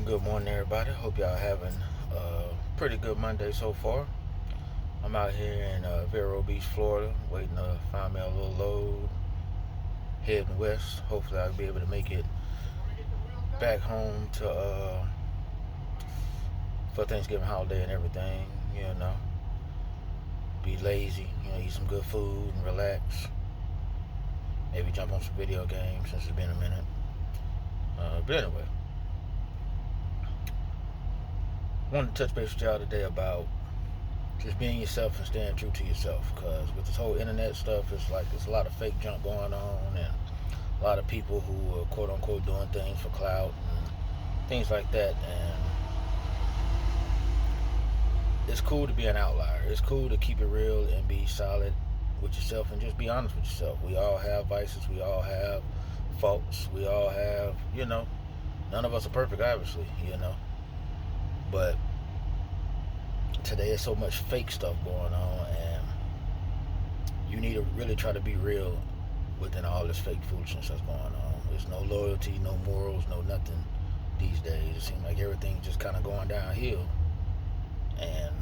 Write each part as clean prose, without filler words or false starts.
Good morning, everybody. Hope y'all having a pretty good Monday so far. I'm out here in Vero Beach, Florida, waiting to find me a little load, heading west. Hopefully, I'll be able to make it back home to for Thanksgiving holiday and everything. You know, be lazy. Eat some good food and relax. Maybe jump on some video games since it's been a minute. But anyway, I wanted to touch base with y'all today about just being yourself and staying true to yourself, because with this whole internet stuff, it's like there's a lot of fake junk going on and a lot of people who are quote unquote doing things for clout and things like that. And it's cool to be an outlier. It's cool to keep it real and be solid with yourself and just be honest with yourself. We all have vices, we all have faults, we all have, none of us are perfect, obviously, but today is so much fake stuff going on, and you need to really try to be real within all this fake foolishness that's going on. There's no loyalty, no morals, no nothing these days. It seems like everything's just kind of going downhill, and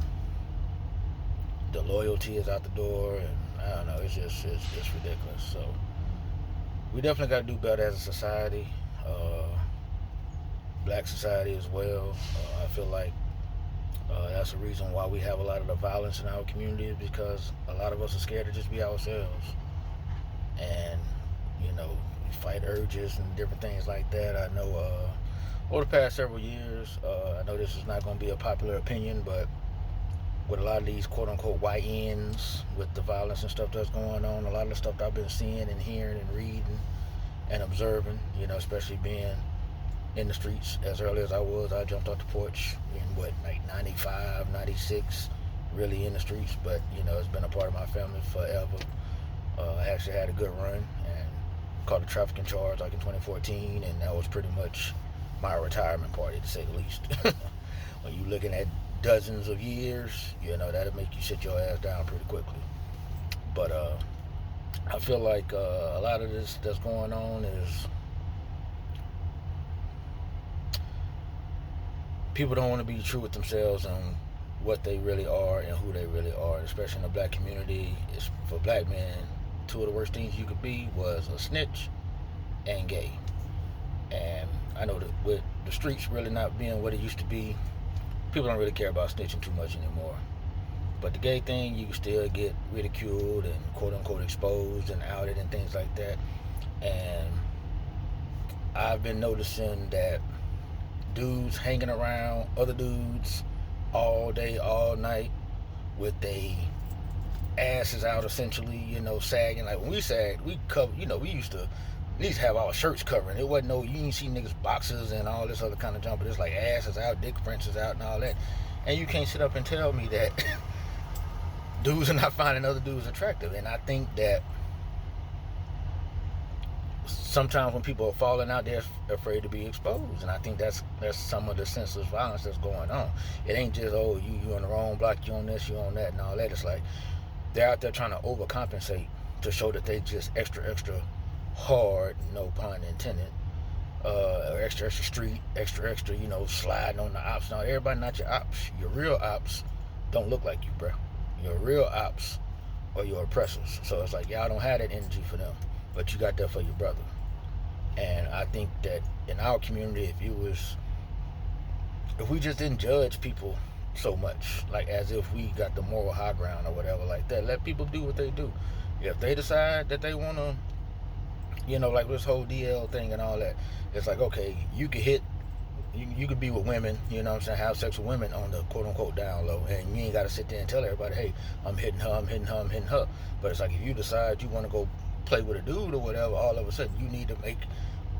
the loyalty is out the door, and I don't know, it's ridiculous. So we definitely got to do better as a society, black society as well. I feel like that's the reason why we have a lot of the violence in our community, is because a lot of us are scared to just be ourselves. And, we fight urges and different things like that. I know over the past several years, I know this is not going to be a popular opinion, but with a lot of these quote-unquote YNs, with the violence and stuff that's going on, a lot of the stuff that I've been seeing and hearing and reading and observing, especially being in the streets as early as I jumped off the porch in like 95, 96, really in the streets. But it's been a part of my family forever. I actually had a good run and caught a trafficking charge like in 2014, and that was pretty much my retirement party, to say the least. When you're looking at dozens of years, that'll make you sit your ass down pretty quickly. But I feel like a lot of this that's going on is people don't want to be true with themselves on what they really are and who they really are. And especially in the black community, it's, for black men, two of the worst things you could be was a snitch and gay. And I know that with the streets really not being what it used to be, people don't really care about snitching too much anymore. But the gay thing, you can still get ridiculed and quote unquote exposed and outed and things like that. And I've been noticing that dudes hanging around other dudes all day, all night, with they asses out, essentially, sagging. Like when we sagged, we cover, we used to at least have our shirts covering. It wasn't you didn't see niggas boxes and all this other kind of junk, but it's like asses out, dick prints is out and all that. And you can't sit up and tell me that dudes are not finding other dudes attractive. And I think that sometimes when people are falling out, they're afraid to be exposed, and I think that's some of the senseless violence that's going on. It ain't just you on the wrong block, you on this, you on that, and all that. It's like they're out there trying to overcompensate to show that they just extra hard, no pun intended, or extra street, extra, sliding on the ops. Now everybody not your ops. Your real ops don't look like you, bro. Your real ops are your oppressors. So it's like y'all don't have that energy for them, but you got that for your brother. And I think that in our community, if we just didn't judge people so much, like as if we got the moral high ground or whatever like that, let people do what they do. If they decide that they want to, like this whole DL thing and all that, it's like, okay, you could you could be with women, have sex with women on the quote unquote down low, and you ain't got to sit there and tell everybody, hey, I'm hitting her. But it's like, if you decide you want to go play with a dude or whatever, all of a sudden you need to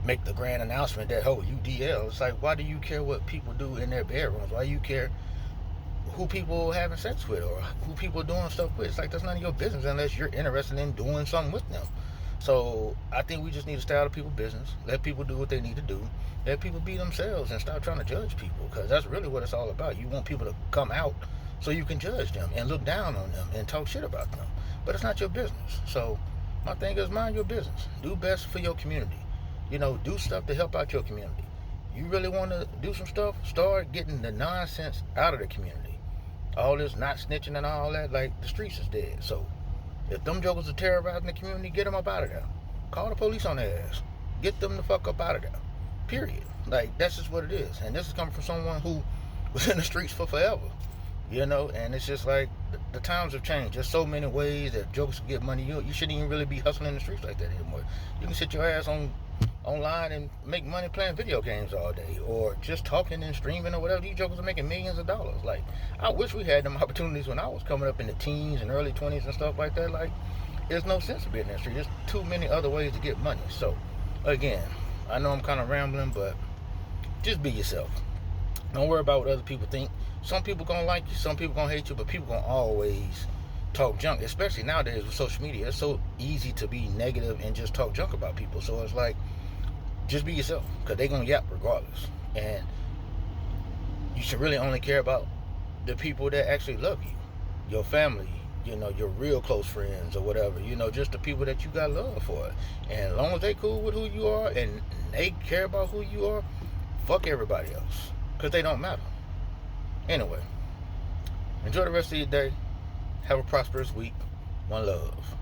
make the grand announcement that, oh, you DL. It's like, why do you care what people do in their bedrooms? Why do you care who people having sex with or who people doing stuff with? It's like, that's none of your business unless you're interested in doing something with them. So I think we just need to stay out of people's business, let people do what they need to do, let people be themselves, and stop trying to judge people, because that's really what it's all about. You want people to come out so you can judge them and look down on them and talk shit about them, but it's not your business. So my thing is, mind your business. Do best for your community. Do stuff to help out your community. You really want to do some stuff, start getting the nonsense out of the community. All this not snitching and all that, like, the streets is dead. So if them jokers are terrorizing the community, get them up out of there. Call the police on their ass. Get them the fuck up out of there. Period. Like, that's just what it is. And this is coming from someone who was in the streets for forever. You know, and it's just like the times have changed. There's so many ways that jokers can get money. You shouldn't even really be hustling in the streets like that anymore. You can sit your ass online and make money playing video games all day, or just talking and streaming or whatever. These jokers are making millions of dollars. Like, I wish we had them opportunities when I was coming up in the teens and early 20s and stuff like that. Like, there's no sense of being in the street. There's too many other ways to get money. So, again, I know I'm kind of rambling, but just be yourself. Don't worry about what other people think. Some people gonna like you, some people gonna hate you, but people gonna always talk junk, especially nowadays with social media. It's so easy to be negative and just talk junk about people. So it's like, just be yourself, because they gonna yap regardless. And you should really only care about the people that actually love you, your family, you know, your real close friends or whatever, you know, just the people that you got love for. And as long as they cool with who you are and they care about who you are, fuck everybody else, because they don't matter. Anyway, enjoy the rest of your day. Have a prosperous week. One love.